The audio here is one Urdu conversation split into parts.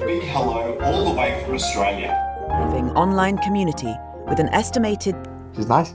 Big hello all the way from Australia. Living online community with an estimated She's nice.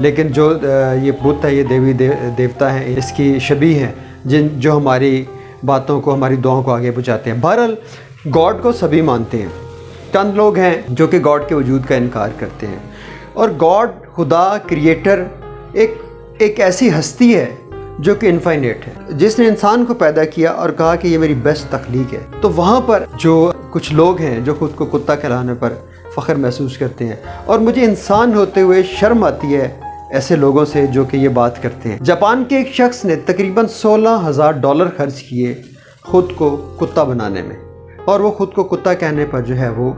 لیکن جو یہ بت ہے، یہ دیوی دیوتا ہیں، اس کی شبیہ ہیں جو ہماری باتوں کو، ہماری دعاؤں کو آگے پہنچاتے ہیں۔ بہرحال گاڈ کو سبھی مانتے ہیں، چند لوگ ہیں جو کہ گاڈ کے وجود کا انکار کرتے ہیں، اور گاڈ، خدا، کریٹر ایک ایسی ہستی ہے جو کہ انفائنیٹ ہے، جس نے انسان کو پیدا کیا اور کہا کہ یہ میری بیسٹ تخلیق ہے۔ تو وہاں پر جو کچھ لوگ ہیں جو خود کو کتا کہلانے پر فخر محسوس کرتے ہیں، اور مجھے انسان ہوتے ہوئے شرم آتی ہے ایسے لوگوں سے جو کہ یہ بات کرتے ہیں۔ جاپان کے ایک شخص نے تقریباً $16,000 خرچ کیے خود کو کتا بنانے میں، اور وہ خود کو کتا کہنے پر جو ہے وہ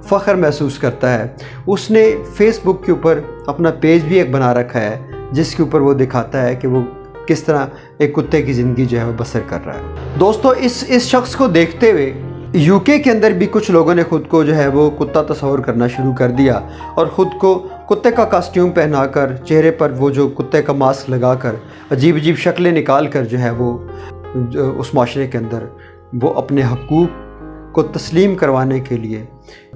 فخر محسوس کرتا ہے۔ اس نے فیس بک کے اوپر اپنا پیج بھی ایک بنا رکھا ہے جس کے اوپر وہ دکھاتا ہے کہ وہ کس طرح ایک کتے کی زندگی جو ہے وہ بسر کر رہا ہے۔ دوستو، اس شخص کو دیکھتے ہوئے UK کے اندر بھی کچھ لوگوں نے خود کو جو ہے وہ کتا تصور کرنا شروع کر دیا، اور خود کو کتے کا کاسٹیوم پہنا کر، چہرے پر وہ جو کتے کا ماسک لگا کر، عجیب عجیب شکلیں نکال کر جو ہے وہ اس معاشرے کے اندر وہ اپنے حقوق کو تسلیم کروانے کے لیے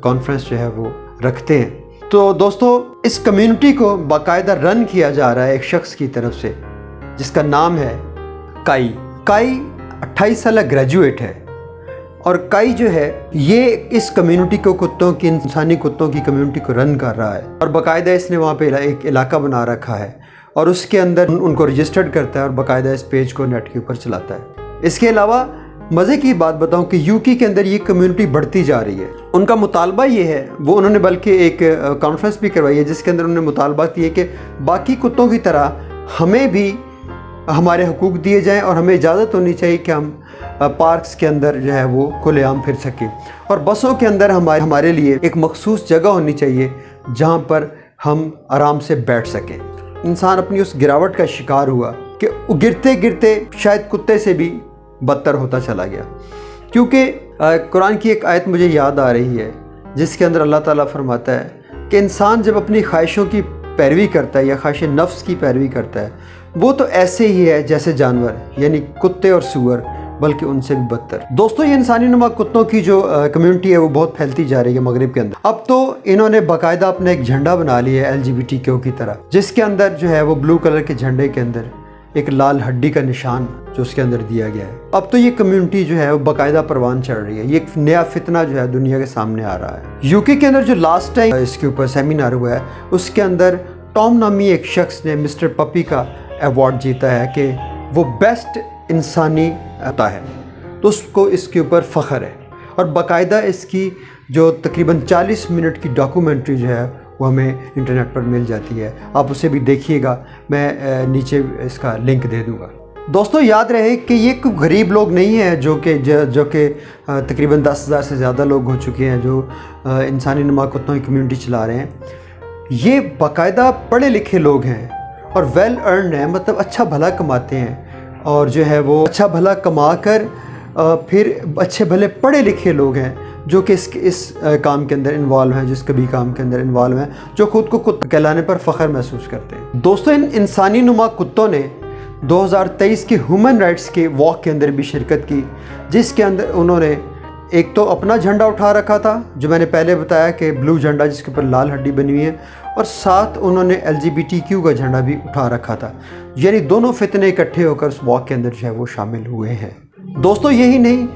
کانفرنس جو ہے وہ رکھتے ہیں۔ تو دوستو، اس کمیونٹی کو باقاعدہ رن کیا جا رہا ہے ایک شخص کی طرف سے جس کا نام ہے کائی۔ کائی 28 سالہ گریجویٹ ہے، اور کائی جو ہے یہ اس کمیونٹی کو، کتوں کی، انسانی کتوں کی کمیونٹی کو رن کر رہا ہے، اور باقاعدہ اس نے وہاں پہ ایک علاقہ بنا رکھا ہے، اور اس کے اندر ان کو رجسٹرڈ کرتا ہے، اور باقاعدہ اس پیج کو نیٹ کے اوپر چلاتا ہے۔ اس کے علاوہ مزے کی بات بتاؤں کہ UK کے اندر یہ کمیونٹی بڑھتی جا رہی ہے۔ ان کا مطالبہ یہ ہے، وہ انہوں نے بلکہ ایک کانفرنس بھی کروائی ہے جس کے اندر انہوں نے مطالبہ کیا ہے کہ باقی کتوں کی طرح ہمیں بھی ہمارے حقوق دیے جائیں، اور ہمیں اجازت ہونی چاہیے کہ ہم پارکس کے اندر جو ہے وہ کھلے عام پھر سکیں، اور بسوں کے اندر ہمارے لیے ایک مخصوص جگہ ہونی چاہیے جہاں پر ہم آرام سے بیٹھ سکیں۔ انسان اپنی اس گراوٹ کا شکار ہوا کہ گرتے گرتے شاید کتے سے بھی بدتر ہوتا چلا گیا، کیونکہ قرآن کی ایک آیت مجھے یاد آ رہی ہے جس کے اندر اللہ تعالیٰ فرماتا ہے کہ انسان جب اپنی خواہشوں کی پیروی کرتا ہے یا خواہش نفس کی پیروی کرتا ہے، وہ تو ایسے ہی ہے جیسے جانور، یعنی کتے اور سور، بلکہ ان سے بھی بدتر۔ دوستو، یہ انسانی نما کتوں کی جو کمیونٹی ہے وہ بہت پھیلتی جا رہی ہے مغرب کے اندر۔ اب تو انہوں نے باقاعدہ اپنا ایک جھنڈا بنا لیا ہے LGBTQ کی طرح، جس کے اندر جو ہے وہ بلو کلر کے جھنڈے کے اندر ایک لال ہڈی کا نشان جو اس کے اندر دیا گیا ہے۔ اب تو یہ کمیونٹی جو ہے وہ باقاعدہ پروان چڑھ رہی ہے، یہ ایک نیا فتنہ جو ہے دنیا کے سامنے آ رہا ہے۔ UK کے اندر جو لاسٹ ٹائم اس کے اوپر سیمینار ہوا ہے، اس کے اندر ٹام نامی ایک شخص نے مسٹر پپی کا ایوارڈ جیتا ہے کہ وہ بیسٹ انسانی عطا ہے، تو اس کو اس کے اوپر فخر ہے، اور باقاعدہ اس کی جو تقریباً 40 منٹ کی ڈاکومنٹری جو ہے وہ ہمیں انٹرنیٹ پر مل جاتی ہے، آپ اسے بھی دیکھیے گا، میں نیچے اس کا لنک دے دوں گا۔ دوستو، یاد رہے کہ یہ کوئی غریب لوگ نہیں ہیں جو کہ تقریباً 10,000 سے زیادہ لوگ ہو چکے ہیں جو انسانی نما کتوں کی کمیونٹی چلا رہے ہیں۔ یہ باقاعدہ پڑھے لکھے لوگ ہیں اور ویل ارنڈ ہیں، مطلب اچھا بھلا کماتے ہیں، اور جو ہے وہ اچھا بھلا کما کر پھر اچھے بھلے پڑھے لکھے لوگ ہیں جو کہ اس کام کے اندر انوالو ہیں، جس کبھی کام کے اندر انوالو ہیں، جو خود کو کتا کہلانے پر فخر محسوس کرتے ہیں۔ دوستو، ان انسانی نما کتوں نے 2023 کے ہیومن رائٹس کے واک کے اندر بھی شرکت کی، جس کے اندر انہوں نے ایک تو اپنا جھنڈا اٹھا رکھا تھا جو میں نے پہلے بتایا کہ بلو جھنڈا جس کے اوپر لال ہڈی بنی ہوئی ہے، اور ساتھ انہوں نے LGBTQ کا جھنڈا بھی اٹھا رکھا تھا، یعنی دونوں فتنے اکٹھے ہو کر اس واک کے اندر جو ہے وہ شامل ہوئے ہیں۔ دوستو، یہی نہیں،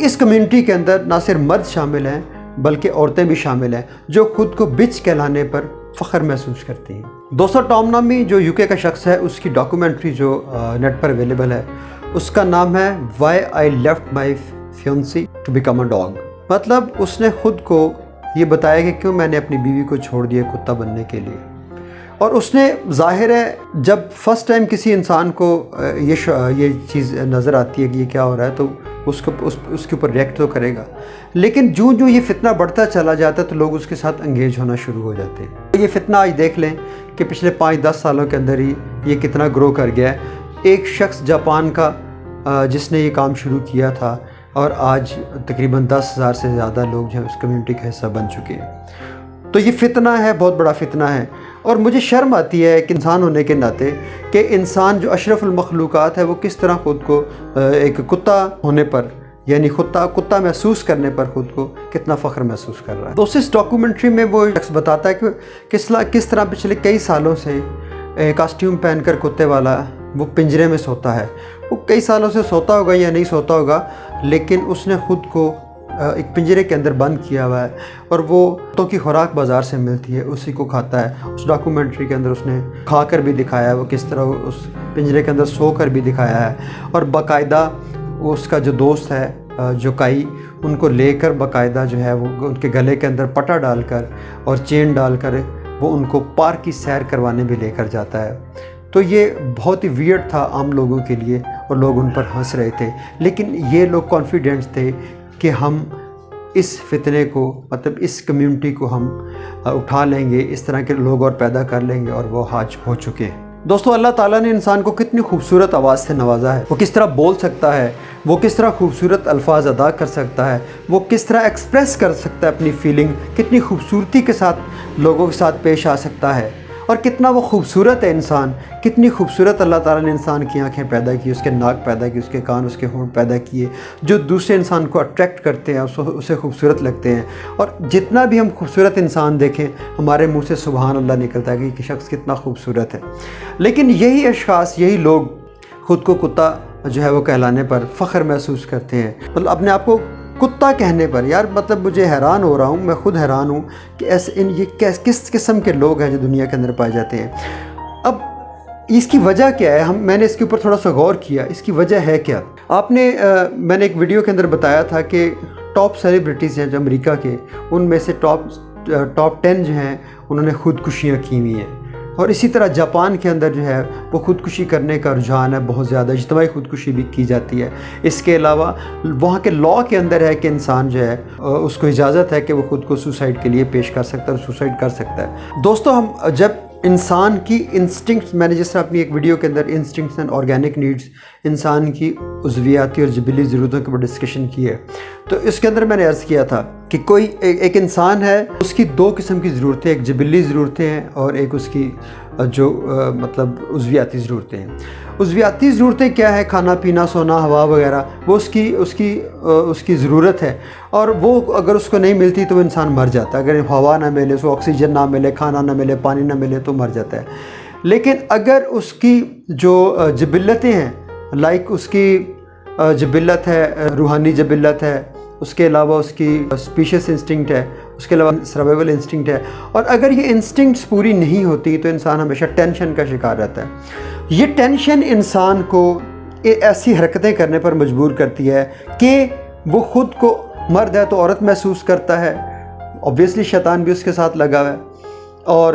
اس کمیونٹی کے اندر نہ صرف مرد شامل ہیں بلکہ عورتیں بھی شامل ہیں جو خود کو بچ کہلانے پر فخر محسوس کرتی ہیں۔ دوستو، ٹام نامی جو UK کا شخص ہے، اس کی ڈاکومنٹری جو نیٹ پر اویلیبل ہے، اس کا نام ہے Why I Left My Fiancé to Become a Dog۔ مطلب اس نے خود کو یہ بتایا کہ کیوں میں نے اپنی بیوی کو چھوڑ دیا کتا بننے کے لیے، اور اس نے ظاہر ہے جب فرسٹ ٹائم کسی انسان کو یہ چیز نظر آتی ہے کہ یہ کیا ہو رہا ہے تو اس کے اوپر ریئیکٹ تو کرے گا، لیکن جو یہ فتنہ بڑھتا چلا جاتا ہے تو لوگ اس کے ساتھ انگیج ہونا شروع ہو جاتے ہیں۔ یہ فتنہ آج دیکھ لیں کہ پچھلے 5-10 سالوں کے اندر ہی یہ کتنا گرو کر گیا ہے۔ ایک شخص جاپان کا جس نے یہ کام شروع کیا تھا، اور آج تقریباً 10,000 سے زیادہ لوگ جو ہیں اس کمیونٹی کا حصہ بن چکے ہیں۔ تو یہ فتنہ ہے، بہت بڑا فتنہ ہے، اور مجھے شرم آتی ہے کہ انسان ہونے کے ناطے کہ انسان جو اشرف المخلوقات ہے وہ کس طرح خود کو ایک کتا ہونے پر یعنی کتا محسوس کرنے پر خود کو کتنا فخر محسوس کر رہا ہے۔ دوستو اس ڈاکومنٹری میں وہ شخص بتاتا ہے کہ کس طرح پچھلے کئی سالوں سے کاسٹیوم پہن کر کتے والا وہ پنجرے میں سوتا ہے۔ وہ کئی سالوں سے سوتا ہوگا یا نہیں سوتا ہوگا، لیکن اس نے خود کو ایک پنجرے کے اندر بند کیا ہوا ہے، اور وہ کتوں کی خوراک بازار سے ملتی ہے، اسی کو کھاتا ہے۔ اس ڈاکومنٹری کے اندر اس نے کھا کر بھی دکھایا ہے، وہ کس طرح اس پنجرے کے اندر سو کر بھی دکھایا ہے، اور باقاعدہ اس کا جو دوست ہے جو کائی، ان کو لے کر باقاعدہ جو ہے وہ ان کے گلے کے اندر پٹا ڈال کر اور چین ڈال کر وہ ان کو پارک کی سیر کروانے بھی لے کر جاتا ہے۔ تو یہ بہت ہی ویئرڈ تھا عام لوگوں کے لیے، اور لوگ ان پر ہنس رہے تھے، لیکن یہ لوگ کانفیڈنٹ تھے کہ ہم اس فتنے کو، مطلب اس کمیونٹی کو ہم اٹھا لیں گے، اس طرح کے لوگ اور پیدا کر لیں گے، اور وہ حاج ہو چکے ہیں۔ دوستو اللہ تعالیٰ نے انسان کو کتنی خوبصورت آواز سے نوازا ہے، وہ کس طرح بول سکتا ہے، وہ کس طرح خوبصورت الفاظ ادا کر سکتا ہے، وہ کس طرح ایکسپریس کر سکتا ہے اپنی فیلنگ، کتنی خوبصورتی کے ساتھ لوگوں کے ساتھ پیش آ سکتا ہے، اور کتنا وہ خوبصورت ہے انسان، کتنی خوبصورت اللہ تعالیٰ نے انسان کی آنکھیں پیدا کی، اس کے ناک پیدا کی، اس کے کان، اس کے ہونٹ پیدا کیے، جو دوسرے انسان کو اٹریکٹ کرتے ہیں، اسے خوبصورت لگتے ہیں۔ اور جتنا بھی ہم خوبصورت انسان دیکھیں، ہمارے منہ سے سبحان اللہ نکلتا ہے کہ یہ شخص کتنا خوبصورت ہے۔ لیکن یہی اشخاص، یہی لوگ خود کو کتا جو ہے وہ کہلانے پر فخر محسوس کرتے ہیں، مطلب اپنے آپ کو کتا کہنے پر۔ یار مطلب مجھے حیران ہو رہا ہوں، میں خود حیران ہوں کہ یہ کس قسم کے لوگ ہیں جو دنیا کے اندر پائے جاتے ہیں۔ اب اس کی وجہ کیا ہے؟ میں نے اس کے اوپر تھوڑا سا غور کیا، اس کی وجہ ہے کیا؟ میں نے ایک ویڈیو کے اندر بتایا تھا کہ ٹاپ سیلیبریٹیز ہیں جو امریکہ کے، ان میں سے ٹاپ 10 جو ہیں انہوں نے خودکشیاں کی ہوئی ہیں، اور اسی طرح جاپان کے اندر جو ہے وہ خودکشی کرنے کا رجحان ہے بہت زیادہ، اجتماعی خودکشی بھی کی جاتی ہے۔ اس کے علاوہ وہاں کے لاء کے اندر ہے کہ انسان جو ہے اس کو اجازت ہے کہ وہ خود کو سوسائڈ کے لیے پیش کر سکتا ہے اور سوسائڈ کر سکتا ہے۔ دوستو ہم جب انسان کی انسٹنکٹس، میں نے جس طرح اپنی ایک ویڈیو کے اندر انسٹنکٹس اینڈ آرگینک نیڈس، انسان کی عضویاتی اور جبلی ضرورتوں کے اوپر ڈسکشن کی ہے، تو اس کے اندر میں نے عرض کیا تھا کہ کوئی ایک انسان ہے، اس کی دو قسم کی ضرورتیں، ایک جبلی ضرورتیں ہیں اور ایک اس کی جو مطلب عضویاتی ضرورتیں ہیں۔ عضویاتی ضرورتیں کیا ہے؟ کھانا پینا، سونا، ہوا وغیرہ، وہ اس کی ضرورت ہے، اور وہ اگر اس کو نہیں ملتی تو وہ انسان مر جاتا ہے۔ اگر ہوا نہ ملے، اس کو آکسیجن نہ ملے، کھانا نہ ملے، پانی نہ ملے تو مر جاتا ہے۔ لیکن اگر اس کی جو جبلتیں ہیں، لائک اس کی جبلت ہے، روحانی جبلت ہے، اس کے علاوہ اس کی اسپیشیس انسٹنکٹ ہے، اس کے علاوہ سروائیول انسٹنکٹ ہے، اور اگر یہ انسٹنکٹس پوری نہیں ہوتی تو انسان ہمیشہ ٹینشن کا شکار رہتا ہے۔ یہ ٹینشن انسان کو ایسی حرکتیں کرنے پر مجبور کرتی ہے کہ وہ خود کو مرد ہے تو عورت محسوس کرتا ہے، obviously شیطان بھی اس کے ساتھ لگا ہوا ہے، اور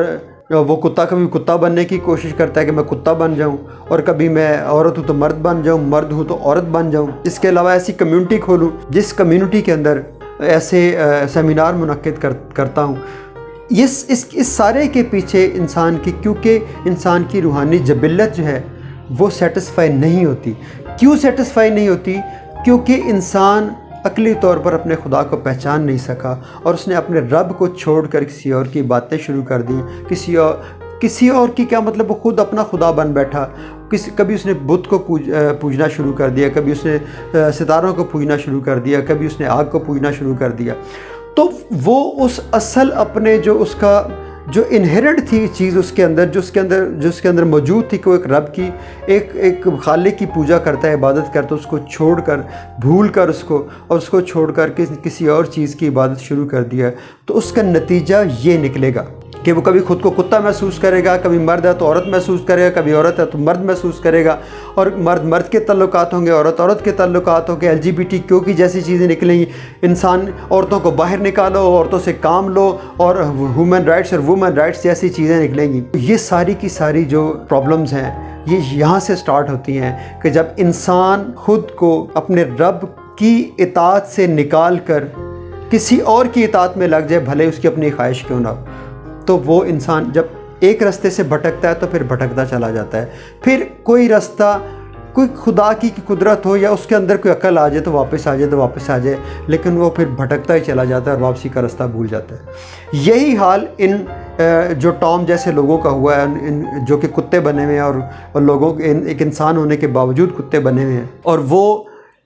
وہ کبھی کتا بننے کی کوشش کرتا ہے کہ میں کتا بن جاؤں، اور کبھی میں عورت ہوں تو مرد بن جاؤں، مرد ہوں تو عورت بن جاؤں۔ اس کے علاوہ ایسی کمیونٹی کھولوں جس کمیونٹی کے اندر ایسے سیمینار منعقد کرتا ہوں۔ اس سارے کے پیچھے انسان کی، کیونکہ انسان کی روحانی جبلت جو ہے وہ سیٹسفائی نہیں ہوتی۔ کیوں سیٹسفائی نہیں ہوتی؟ کیونکہ انسان عقلی طور پر اپنے خدا کو پہچان نہیں سکا، اور اس نے اپنے رب کو چھوڑ کر کسی اور کی باتیں شروع کر دیں، کسی اور کی کیا مطلب، وہ خود اپنا خدا بن بیٹھا۔ کبھی اس نے بت کو پوجنا شروع کر دیا، کبھی اس نے ستاروں کو پوجنا شروع کر دیا، کبھی اس نے آگ کو پوجنا شروع کر دیا۔ تو وہ اس اصل اپنے جو اس کا جو انہیرنٹ تھی چیز اس کے اندر، جو اس کے اندر موجود تھی کہ وہ ایک رب کی، ایک خالق کی پوجا کرتا ہے، عبادت کرتا ہے، اس کو چھوڑ کر، بھول کر اس کو چھوڑ کر کسی اور چیز کی عبادت شروع کر دیا، تو اس کا نتیجہ یہ نکلے گا کہ وہ کبھی خود کو کتا محسوس کرے گا، کبھی مرد ہے تو عورت محسوس کرے گا، کبھی عورت ہے تو مرد محسوس کرے گا، اور مرد کے تعلقات ہوں گے، عورت کے تعلقات ہوں گے، LGBTQ کی جیسی چیزیں نکلیں گی۔ انسان عورتوں کو باہر نکالو، عورتوں سے کام لو، اور ہیومن رائٹس اور وومن رائٹس جیسی چیزیں نکلیں گی۔ یہ ساری کی ساری جو پرابلمز ہیں یہ یہاں سے سٹارٹ ہوتی ہیں کہ جب انسان خود کو اپنے رب کی اطاعت سے نکال کر کسی اور کی اطاعت میں لگ جائے، بھلے اس کی اپنی خواہش کیوں نہ ہو، تو وہ انسان جب ایک رستے سے بھٹکتا ہے تو پھر بھٹکتا چلا جاتا ہے۔ پھر کوئی رستہ، کوئی خدا کی قدرت ہو یا اس کے اندر کوئی عقل آ جائے تو واپس آ جائے، لیکن وہ پھر بھٹکتا ہی چلا جاتا ہے اور واپسی کا رستہ بھول جاتا ہے۔ یہی حال ان جو ٹام جیسے لوگوں کا ہوا ہے، جو کہ کتے بنے ہوئے ہیں، اور لوگوں ایک انسان ہونے کے باوجود کتے بنے ہوئے ہیں، اور وہ